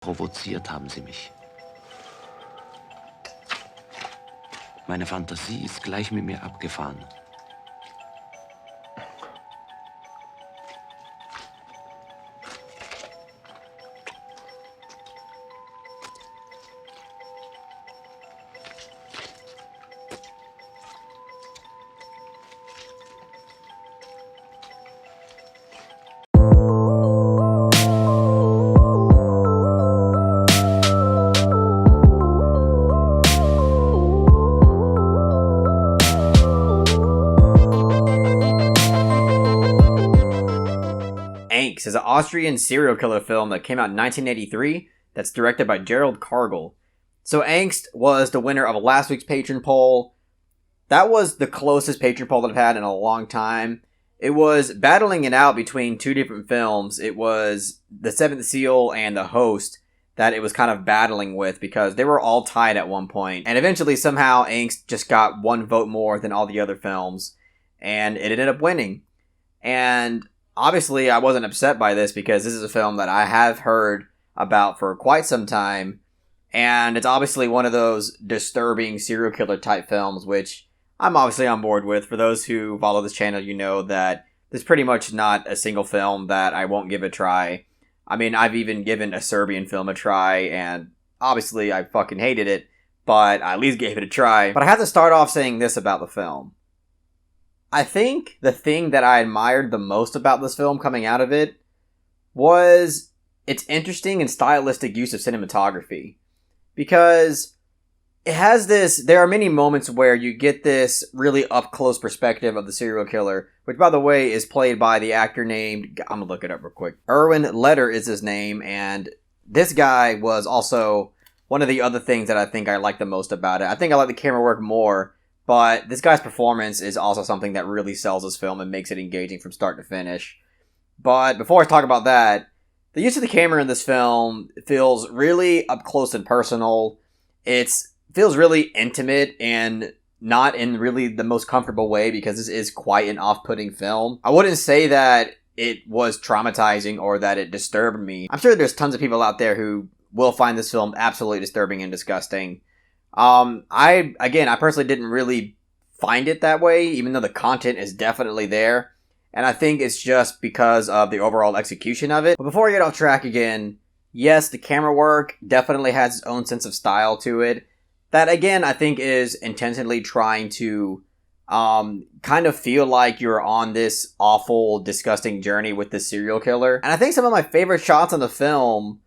Provoziert haben sie mich. Meine Fantasie ist gleich mit mir abgefahren. Angst is an Austrian serial killer film that came out in 1983 that's directed by Gerald Cargill. So Angst was the winner of last week's patron poll. That was the closest patron poll that I've had in a long time. It was battling it out between two different films. It was The Seventh Seal and The Host that it was kind of battling with because they were all tied at one point. And eventually somehow Angst just got one vote more than all the other films. And it ended up winning. And obviously, I wasn't upset by this because this is a film that I have heard about for quite some time, and it's obviously one of those disturbing serial killer type films, which I'm obviously on board with. For those who follow this channel, you know that there's pretty much not a single film that I won't give a try. I mean, I've even given a Serbian film a try, and obviously I fucking hated it, but I at least gave it a try. But I have to start off saying this about the film. I think the thing that I admired the most about this film coming out of it was its interesting and stylistic use of cinematography. Because it has this, there are many moments where you get this really up-close perspective of the serial killer, which by the way is played by the actor named, I'm gonna look it up real quick. Erwin Leder is his name, and this guy was also one of the other things that I think I like the most about it. I think I like the camera work more, but this guy's performance is also something that really sells this film and makes it engaging from start to finish. But before I talk about that, the use of the camera in this film feels really up close and personal. It feels really intimate and not in really the most comfortable way because this is quite an off-putting film. I wouldn't say that it was traumatizing or that it disturbed me. I'm sure there's tons of people out there who will find this film absolutely disturbing and disgusting. I personally didn't really find it that way, even though the content is definitely there. And I think it's just because of the overall execution of it. But before I get off track again, yes, the camera work definitely has its own sense of style to it. That, again, I think is intentionally trying to, kind of feel like you're on this awful, disgusting journey with this serial killer. And I think some of my favorite shots in the film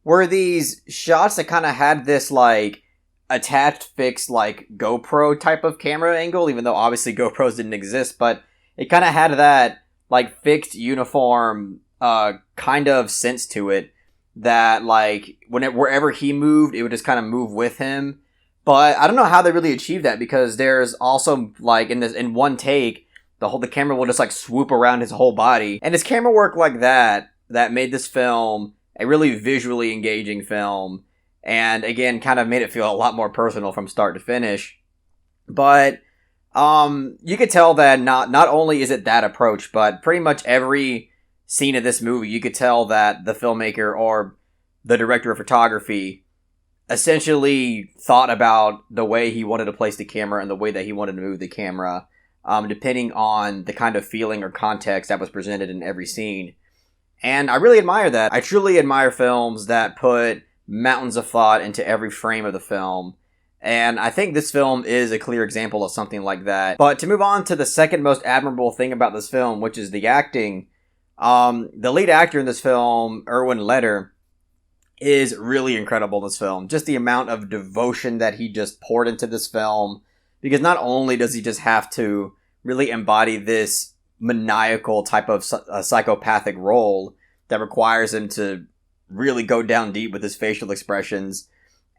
were these shots that kind of had this, like, attached fixed like GoPro type of camera angle, even though obviously GoPros didn't exist, but it kind of had that like fixed uniform kind of sense to it that like wherever he moved it would just kind of move with him. But I don't know how they really achieved that because there's also like in one take the camera will just like swoop around his whole body, and his camera work like that made this film a really visually engaging film. And again, kind of made it feel a lot more personal from start to finish. But you could tell that not only is it that approach, but pretty much every scene of this movie, you could tell that the filmmaker or the director of photography essentially thought about the way he wanted to place the camera and the way that he wanted to move the camera, depending on the kind of feeling or context that was presented in every scene. And I really admire that. I truly admire films that put mountains of thought into every frame of the film. And I think this film is a clear example of something like that. But to move on to the second most admirable thing about this film, which is the acting, the lead actor in this film, Erwin Leder, is really incredible in this film. Just the amount of devotion that he just poured into this film. Because not only does he just have to really embody this maniacal type of psychopathic role that requires him to really go down deep with his facial expressions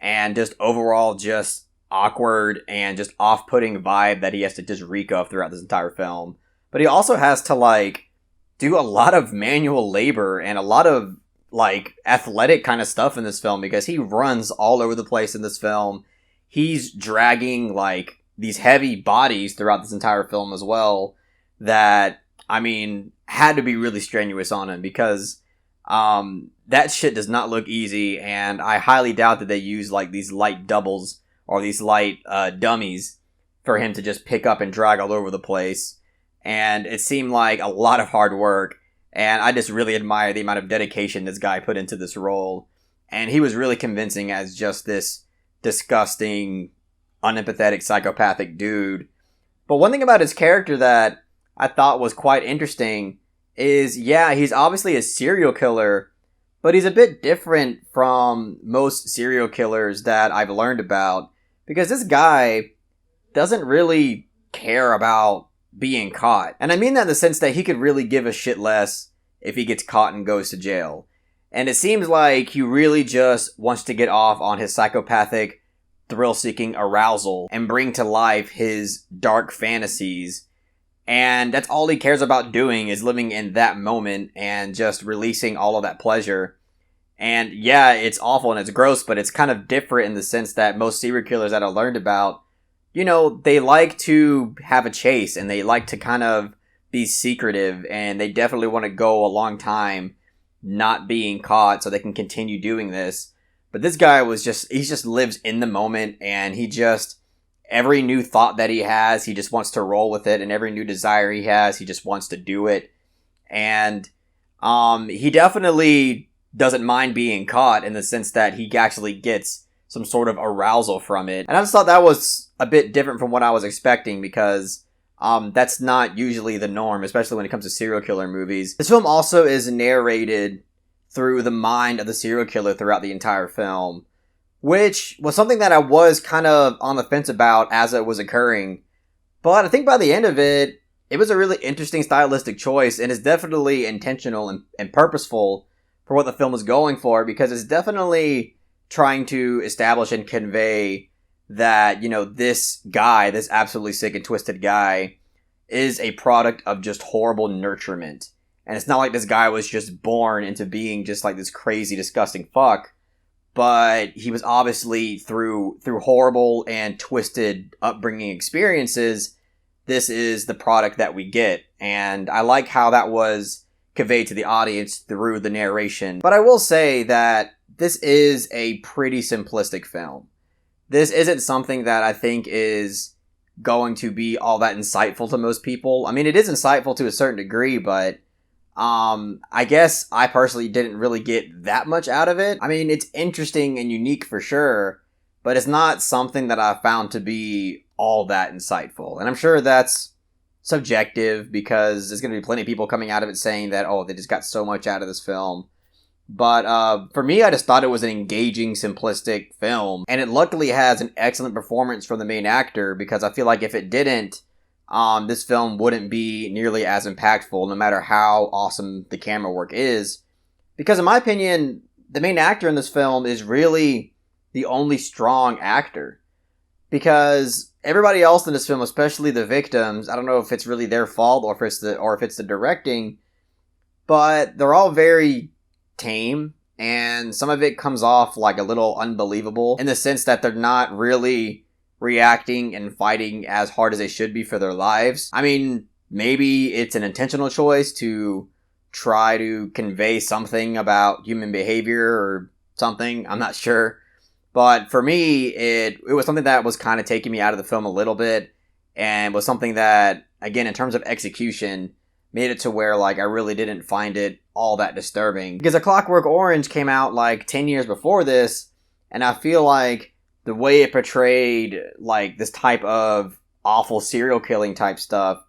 and just overall just awkward and just off-putting vibe that he has to just reek of throughout this entire film. But he also has to like do a lot of manual labor and a lot of like athletic kind of stuff in this film because he runs all over the place in this film. He's dragging like these heavy bodies throughout this entire film as well that, I mean, had to be really strenuous on him because That shit does not look easy, and I highly doubt that they use like these light doubles or these light dummies for him to just pick up and drag all over the place. And it seemed like a lot of hard work, and I just really admire the amount of dedication this guy put into this role. And he was really convincing as just this disgusting, unempathetic, psychopathic dude. But one thing about his character that I thought was quite interesting is, yeah, he's obviously a serial killer, but he's a bit different from most serial killers that I've learned about, because this guy doesn't really care about being caught. And I mean that in the sense that he could really give a shit less if he gets caught and goes to jail. And it seems like he really just wants to get off on his psychopathic, thrill-seeking arousal and bring to life his dark fantasies. And that's all he cares about doing, is living in that moment and just releasing all of that pleasure. And yeah, it's awful and it's gross, but it's kind of different in the sense that most serial killers that I learned about, you know, they like to have a chase and they like to kind of be secretive, and they definitely want to go a long time not being caught so they can continue doing this. But this guy he just lives in the moment, and every new thought that he has, he just wants to roll with it, and every new desire he has, he just wants to do it. And he definitely doesn't mind being caught in the sense that he actually gets some sort of arousal from it. And I just thought that was a bit different from what I was expecting, because that's not usually the norm, especially when it comes to serial killer movies. This film also is narrated through the mind of the serial killer throughout the entire film, which was something that I was kind of on the fence about as it was occurring. But I think by the end of it, it was a really interesting stylistic choice, and it's definitely intentional and purposeful for what the film was going for, because it's definitely trying to establish and convey that, you know, this guy, this absolutely sick and twisted guy, is a product of just horrible nurturement. And it's not like this guy was just born into being just like this crazy, disgusting fuck, but he was obviously through horrible and twisted upbringing experiences, this is the product that we get. And I like how that was conveyed to the audience through the narration. But I will say that this is a pretty simplistic film. This isn't something that I think is going to be all that insightful to most people. I mean, it is insightful to a certain degree, but I guess I personally didn't really get that much out of it. I mean, it's interesting and unique for sure, but it's not something that I found to be all that insightful. And I'm sure that's subjective, because there's going to be plenty of people coming out of it saying that, oh, they just got so much out of this film. But for me, I just thought it was an engaging, simplistic film. And it luckily has an excellent performance from the main actor, because I feel like if it didn't, this film wouldn't be nearly as impactful, no matter how awesome the camera work is. Because in my opinion, the main actor in this film is really the only strong actor. Because everybody else in this film, especially the victims, I don't know if it's really their fault or if it's the directing, but they're all very tame, and some of it comes off like a little unbelievable in the sense that they're not really reacting and fighting as hard as they should be for their lives. I mean, maybe it's an intentional choice to try to convey something about human behavior or something, I'm not sure. But for me, it was something that was kind of taking me out of the film a little bit, and was something that, again, in terms of execution, made it to where, like, I really didn't find it all that disturbing. Because A Clockwork Orange came out, like, 10 years before this, and I feel like the way it portrayed, like, this type of awful serial killing type stuff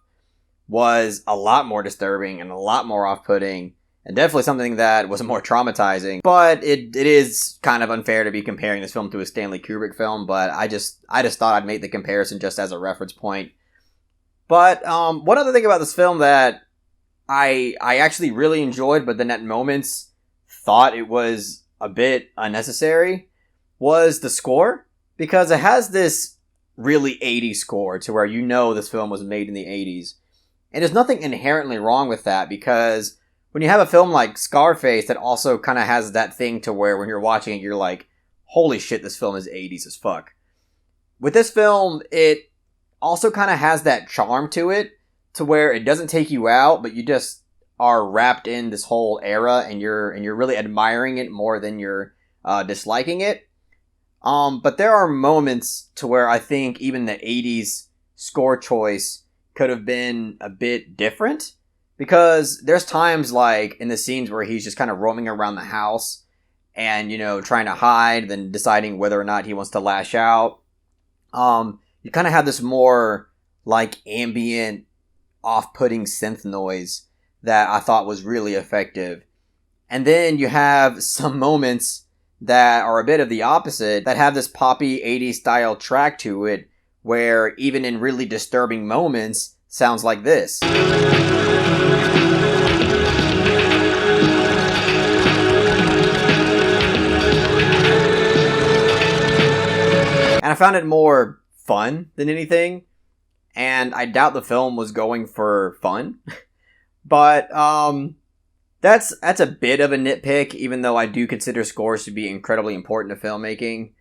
was a lot more disturbing and a lot more off-putting, and definitely something that was more traumatizing. But it is kind of unfair to be comparing this film to a Stanley Kubrick film, but I just thought I'd make the comparison just as a reference point. But one other thing about this film that I actually really enjoyed, but then at moments thought it was a bit unnecessary, was the score. Because it has this really 80s score to where you know this film was made in the 80s. And there's nothing inherently wrong with that, because when you have a film like Scarface that also kind of has that thing to where when you're watching it, you're like, holy shit, this film is 80s as fuck. With this film, it also kind of has that charm to it, to where it doesn't take you out, but you just are wrapped in this whole era, and you're really admiring it more than you're disliking it. But there are moments to where I think even the 80s score choice could have been a bit different, because there's times like in the scenes where he's just kind of roaming around the house and, you know, trying to hide, then deciding whether or not he wants to lash out. You kind of have this more like ambient, off-putting synth noise that I thought was really effective. And then you have some moments that are a bit of the opposite, that have this poppy 80s style track to it, where even in really disturbing moments, sounds like this. And I found it more fun than anything, and I doubt the film was going for fun. But that's a bit of a nitpick, even though I do consider scores to be incredibly important to filmmaking.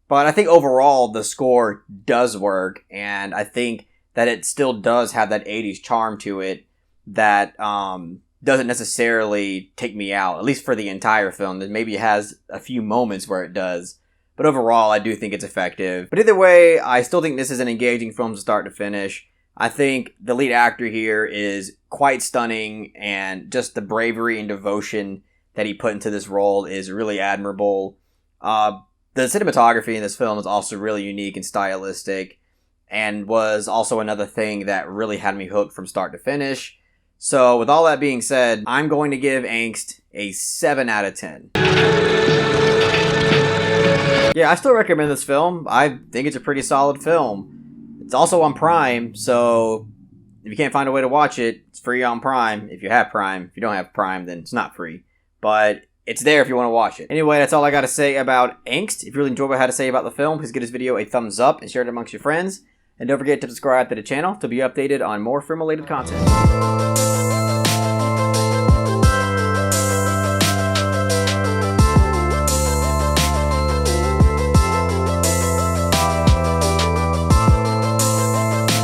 But I think overall the score does work, and I think that it still does have that 80s charm to it that doesn't necessarily take me out, at least for the entire film. That maybe has a few moments where it does. But overall, I do think it's effective. But either way, I still think this is an engaging film to start to finish. I think the lead actor here is quite stunning, and just the bravery and devotion that he put into this role is really admirable. The cinematography in this film is also really unique and stylistic, and was also another thing that really had me hooked from start to finish. So with all that being said, I'm going to give Angst a 7 out of 10. Yeah, I still recommend this film. I think it's a pretty solid film. It's also on Prime, so if you can't find a way to watch it, it's free on Prime. If you have Prime. If you don't have Prime, then it's not free. But it's there if you want to watch it. Anyway, that's all I got to say about Angst. If you really enjoyed what I had to say about the film, please give this video a thumbs up and share it amongst your friends. And don't forget to subscribe to the channel to be updated on more film-related content.